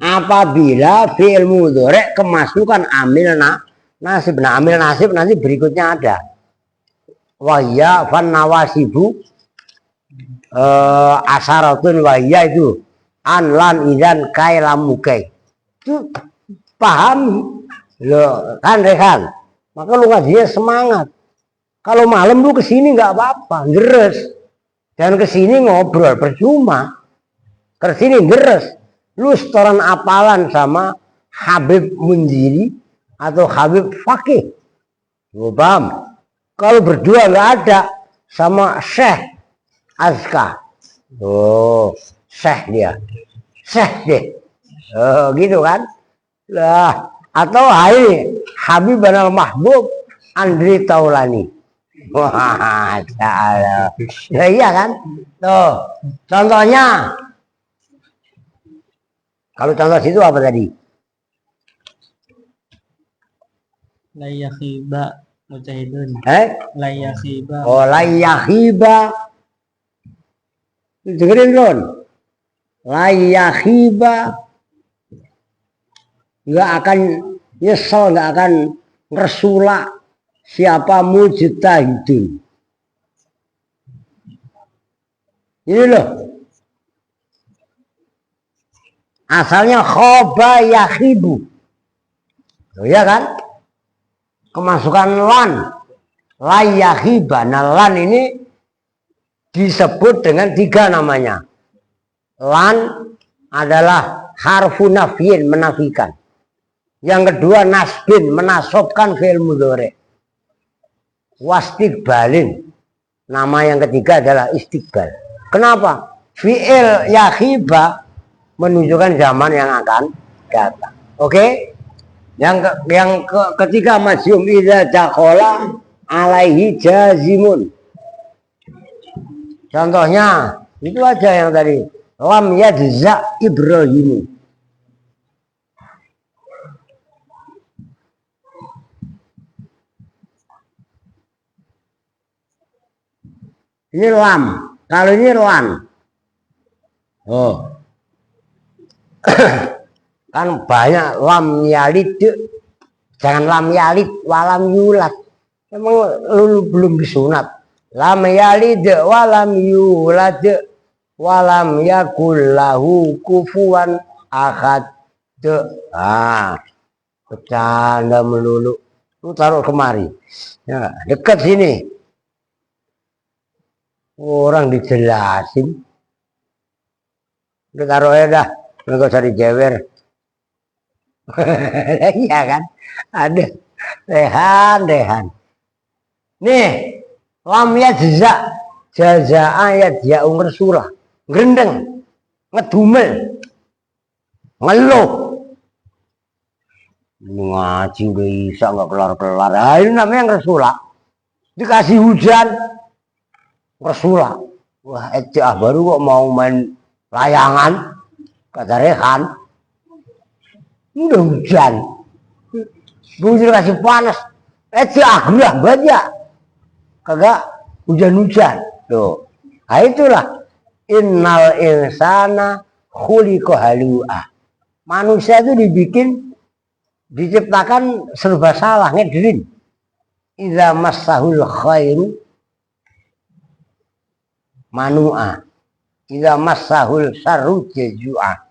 Apabila fi'il mudhari kemasukan amil nasib. Nah, amil nasib nanti berikutnya ada. Wahya fan nawasibu asaratun wahya itu an lan idan kai lamukai. Itu paham loh kan Rehan. Maka lu ngajinya semangat. Kalau malam lu kesini nggak apa-apa, deres. Dan kesini ngobrol percuma. Kesini deres. Lu setoran apalan sama Habib Munziri atau Habib Fakih. Lu paham? Kalau berdua nggak ada sama Syekh Azka. Oh, Syekh dia. Syekh deh. Oh, gitu kan? Lah. Atau hai Habib Al Mahbub Andri Taulani. Wah, salah. Ya, iya kan? Tuh, contohnya. Kalau contoh situ apa tadi? Layakhiba mujahidun. Layakhiba. Oh, layakhiba. Dengerin Ron. Layakhiba. Nggak akan nyesel, nggak akan ngersula siapa mujtahidun. Ini loh. Asalnya khoba yakhibu. Loh ya kan? Kemasukan lan. Layakhiba. Nah lan ini disebut dengan 3 namanya. Lan adalah harfu nafyin menafikan. Yang kedua nasbin menasobkan fi'il mudhari. Wastiqbalin. Nama yang ketiga adalah istiqbal. Kenapa? Fi'il yakhiba menunjukkan zaman yang akan datang. Oke? Yang ketiga majzum idza dakhala alaihi jazimun. Contohnya itu aja yang tadi. Lam yajza Ibrahim. Ini lam. Kalau ini lan. Oh. Kan banyak lam yalid. Jangan lam yalid walam yulat. Emang lu belum disunat. Lam yalid walam yulat walam yakul lahu kufuwan ahad. Bercanda melulu. Lu taruh kemari. Ya, dekat sini. Orang dijelasin. Udah taruh aja dah. Nggak usah dijewer. Iya kan? Ada. Rehan. Nih. Lam yajza. Jazaa yajza'u ngersurah. Ngerendeng. Ngedumel. Ngeluh. Ngaji udah bisa nggak kelar-kelar. Nah, ini namanya ngersulak. Dikasih hujan. Ngersulak. Wah, baru kok mau main layangan. Kata Rehan. Ini udah hujan. Hujan kasih panas. Gerah banyak. Kagak hujan-hujan. Tuh. Nah itulah. Innal insana khuliqa halu'a. Manusia itu dibikin diciptakan serba salah, ngedirin. Idza massahul khairu manu'a, idza massahul syarru jazua.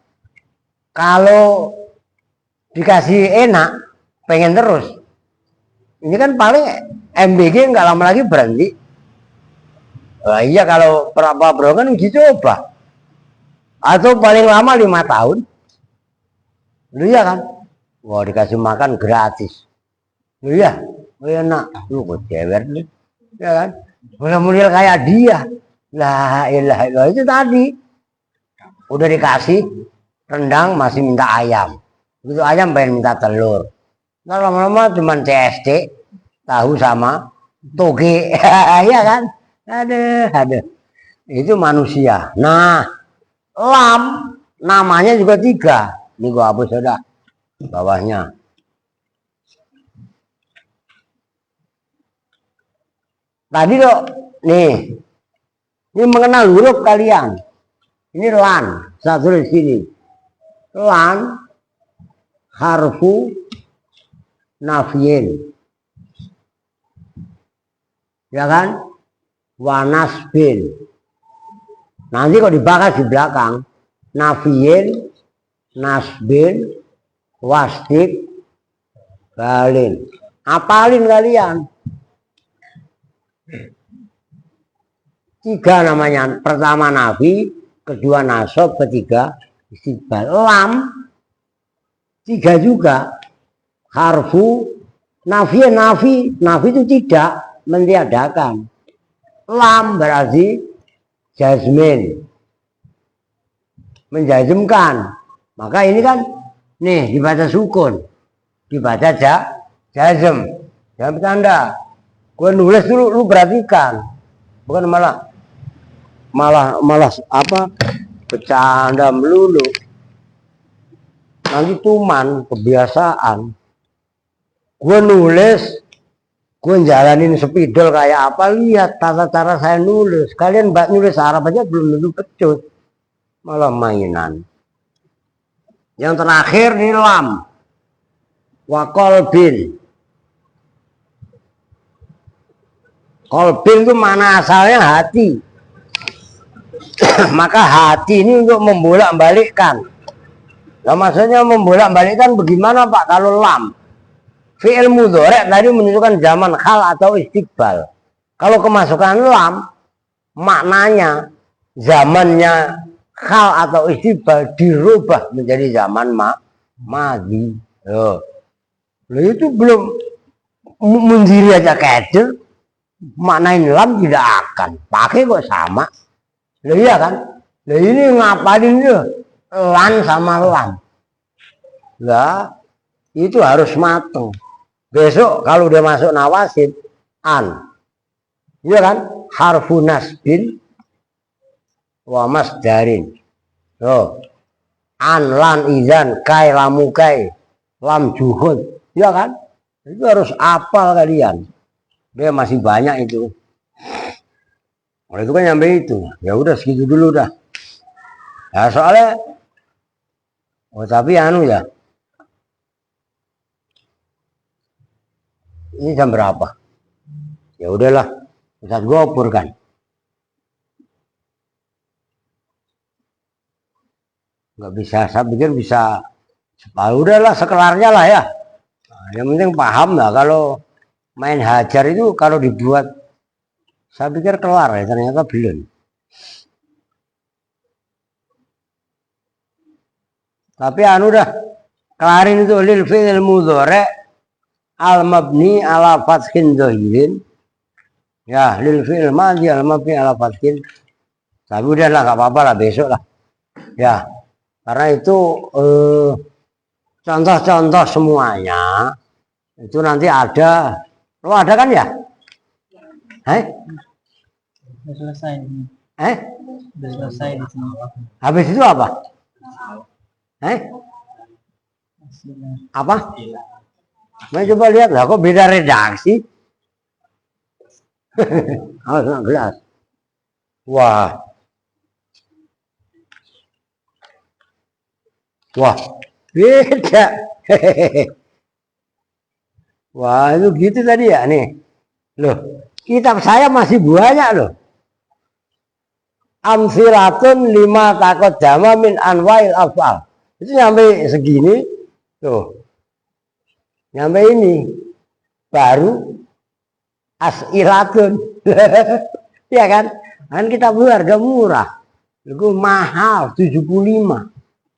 Kalau dikasih enak, pengen terus. Ini kan paling MBG nggak lama lagi berhenti. Nah, iya kalau Pak Bro kan uji coba. Atau paling lama 5 tahun. Lu ya kan? Wah, dikasih makan gratis. Lu ya, enak. Lu kok cewer nih. Ya kan? Mulai kayak dia. La ilaha illallah, itu tadi. Udah dikasih rendang masih minta ayam. Begitu ayam pengen minta telur. Nah, lama-lama cuman CST, tahu sama toge. Ya kan? Aduh. Itu manusia. Nah, lam namanya juga 3. Ini gua hapus sudah bawahnya. Tadi loh, nih. Ini mengenal huruf kalian. Ini lan, satu di sini. Lan harfu nafyin. Ya kan? Wanasbin. Nanti kalau dibakar di belakang, nafiyin, nasbin, wasdik, balin. Apalin kalian. 3 namanya. Pertama nafi, kedua nasab, ketiga istiqbal. Lam 3 juga. Harfu nafi itu tidak mentiadakan. Lam berarti jazmin, menjazmkan. Maka ini kan nih dibaca sukun, dibaca jazm. Jangan bercanda. Gue nulis dulu, lu perhatikan, bukan malah apa bercanda melulu. Nanti tuman kebiasaan. Gue nulis, gue jalanin spidol kayak apa, lihat tata cara saya nulis. Kalian nulis Arab aja belum tentu pecut, malah mainan. Yang terakhir nih lam wa qalbin. Qalbin itu mana asalnya hati. Maka hati ini untuk membolak-balikkan. Nah, maksudnya membolak-balikkan bagaimana Pak kalau lam? Fi'il mudhari' tadi menunjukkan zaman hal atau istiqbal. Kalau kemasukan lam, maknanya zamannya hal atau istiqbal dirubah menjadi zaman madhi. Loh, itu belum mendiri aja kecil, maknain lam tidak akan. Pakai kok sama. Loh iya kan? Loh ini ngapain itu? Lan sama lam. Lah, itu harus mateng. Besok kalau udah masuk nawasib, an. Iya kan? Harfu nasbin wa masdarin. Oh. An, lan, izan, kai, lamukai, lam, juhud. Iya kan? Itu harus apal kalian. Dia masih banyak itu. Oleh itu kan nyampe itu. Ya udah segitu dulu dah. Ya soalnya tapi anu ya. Ini jam berapa? Ya udahlah, Ustaz Gopur kan. Nggak bisa, saya pikir bisa. Udahlah sekelarnya lah ya. Nah, yang penting paham lah kalau main hajar itu kalau dibuat, saya pikir kelar ya, ternyata belum. Tapi anu dah, kelarin itu lil fi'il mudhari' al mabni ala fathin dhahirin. Ya, lil fi'il madhi al mabni ala fathin. Tapi udah lah, gak apa-apa lah, besok lah. Ya, karena itu contoh-contoh semuanya itu nanti ada. Lo ada kan ya? Sudah selesai. Sudah selesai di sini. Habis itu apa? Apa? Nah, coba lihat lah, kok beda redaksi? Harus 16. Wah, beda. Wah, itu gitu tadi ya nih. Loh, kitab saya masih banyak loh. Amsiratun lima takut jama min anwail afal. Itu nyampe segini. Tuh. Nyampe ini. Baru asiratun. Ya kan? Kan kita beli harga murah. Itu mahal 75.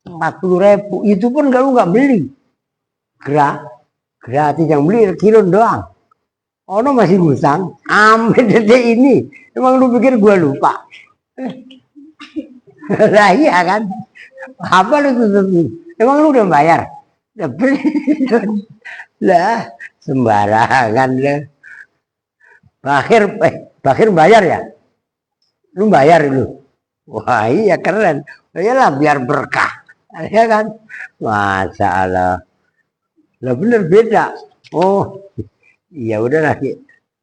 40.000. Itu pun kalau nggak beli. Gratis yang beli kilo doang. Ono masih ngutang. Ambil detik ini. Emang lu pikir gua lupa? Lah iya kan? Apa lu tutup? Emang lu udah bayar? Udah beli. Lah sembarangan lah. Bakir bayar ya? Lu bayar lu? Wah iya keren. Iyalah biar berkah. Ya kan? Masya Allah. Lah bener beda. Oh iya udah lagi.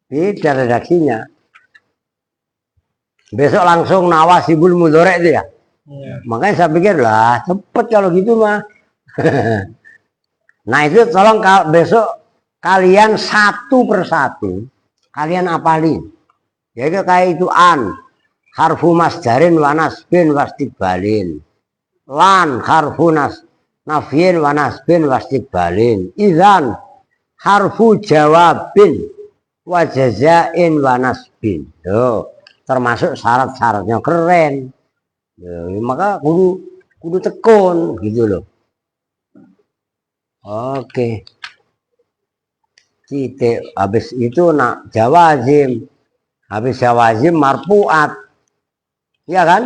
Beda redaksinya. Besok langsung nawasibul mudhari itu ya. Iya. Makanya saya pikir lah cepet kalau gitu mah. Nah itu tolong besok kalian satu persatu kalian apalin. Jadi kayak itu harfu masdarin wa nasbin wastiqbalin. Lan harfu nafyin wa nasbin wastiqbalin. Idzan harfu jawabin wa jazain wa nasbin. Tuh. Termasuk syarat-syaratnya keren. Ya, maka kudu tekun gitu loh. Oke. Titik habis itu nak jawazim. Habis jawazim marfuat. Iya kan?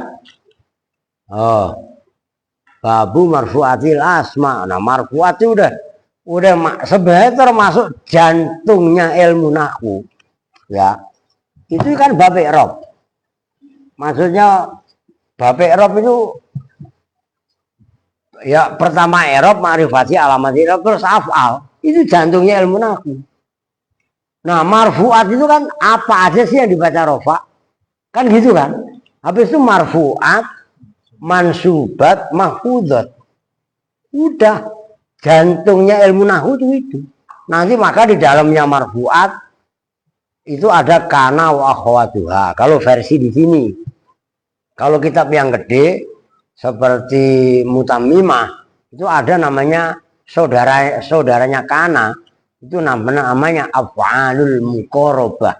Oh. Babu marfuatil asma. Nah, marfuat itu udah sebenarnya termasuk jantungnya ilmu nahwu. Ya. Itu kan bab i'rab. Maksudnya bab i'rab itu ya pertama i'rab ma'rifati alamat i'rab terus af'al. Itu jantungnya ilmu nahwu. Nah, marfuat itu kan apa aja sih yang dibaca rofa? Kan gitu kan? Habis itu marfuat, mansubat, mahfudzat. Udah jantungnya ilmu nahwu itu. Nanti maka di dalamnya marfuat itu ada kana wa akhwatuha. Kalau versi di sini. Kalau kitab yang gede seperti Mutammimah itu ada namanya saudaranya kana, itu namanya af'alul muqarabah.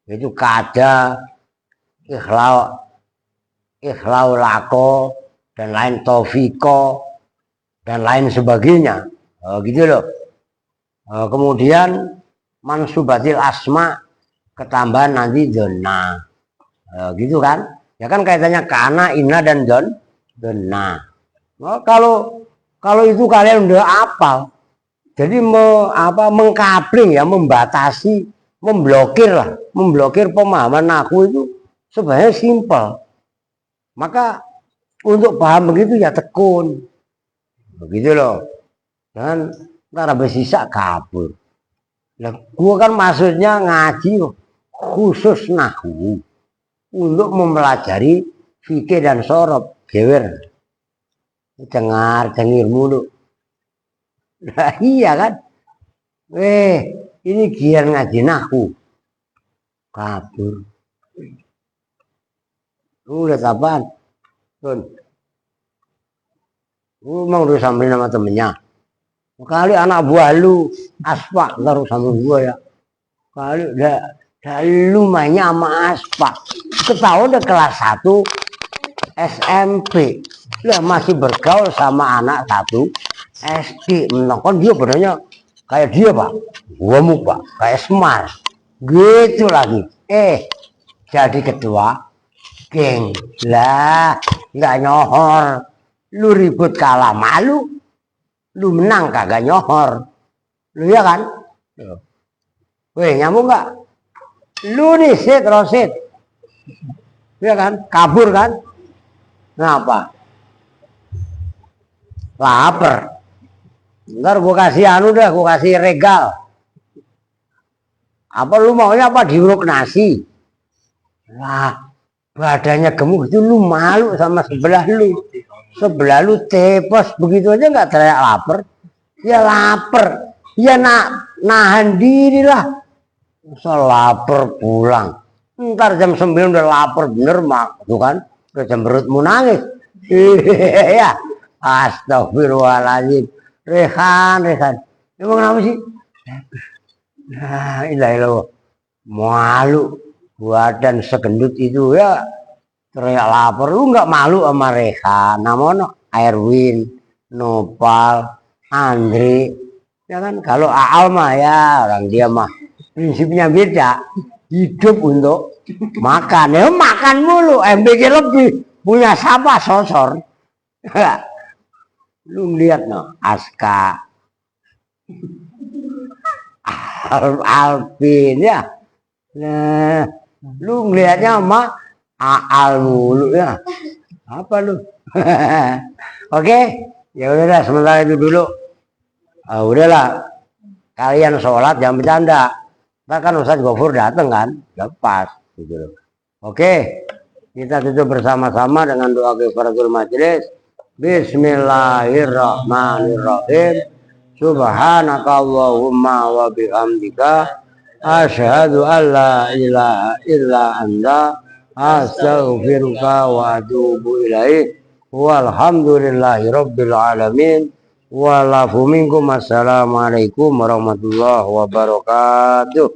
Itu kada, ikhlau lako dan lain taufiko dan lain sebagainya. Gitu loh. Kemudian mansubatil asma ketambahan nanti donna. Gitu kan? Ya kan kaitannya kana, inna dan donna. Nah, kalau itu kalian udah hafal, jadi mengkapling ya, membatasi, memblokir pemahaman nahwu itu sebenarnya simpel. Maka untuk paham begitu ya tekun, begitu loh. Dan ntar habis sisa kabur. Nah, gua kan maksudnya ngaji khusus nahwu untuk mempelajari fikih dan sorob, gewer. Cengir mulu. Nah, iya kan? Ini giat ngaji nahwu. Kabur. Udah apaan? Emang udah sambil nama temennya. Kali anak buah lu aspak baru sama gua ya. Kali udah lu mainnya sama aspak. Ketahuan udah kelas 1 SMP. Lah masih bergaul sama anak 1 SD. Menangkan dia benarnya kayak dia pak. Gua pak, kayak Semar. Gitu lagi. Jadi ketua geng. Lah nggak nyohor. Lu ribut kalah malu. Lu menang kagak nyohor. Lu ya kan? Weh nyambung nggak? Lu nih rosit. Ya kan? Kabur kan? Ngapa? Lapar. Ntar gua kasih dah, gua kasih regal. Apa lu maunya apa diuruk nasi? Lah, badannya gemuk itu lu malu sama sebelah lu tepos begitu aja nggak teriak lapar. Ya lapar. Ya nahan diri lah. Masa lapar pulang. Ntar jam 9 udah lapar bener mak, tuh kan? Udah cemberutmu nangis. Iya. Astagfirullahaladzim. Rehan. Emang kenapa sih? Nah, ilah malu. Badan segendut itu ya. Teriak lapar. Lu nggak malu sama Rehan. Namanya Erwin, Nopal, Andre. Ya kan? Kalau Aal mah ya orang dia mah prinsipnya beda. Hidup untuk makan. Ya makan mulu. MBG lebih. Punya siapa sosor. Lu lihat no. Aska. Alvin ya. Nah, lu ngelihatnya sama Aal mulu ya. Apa lu? Oke. Ya udah sementara itu dulu. Udahlah. Kalian sholat jangan bercanda. Ntar kan Ustaz Gofur dateng kan, lepas gitu loh. Oke, kita tutup bersama-sama dengan doa kifaratul majelis. Bismillahirrahmanirrahim. Subhanaka Allahumma wa bihamdika asyhadu an la ilaha illa anta astaghfiruka wa atubu ilaik. Walhamdulillahi rabbil alamin. Walafu minkum. Assalamualaikum warahmatullahi wabarakatuh.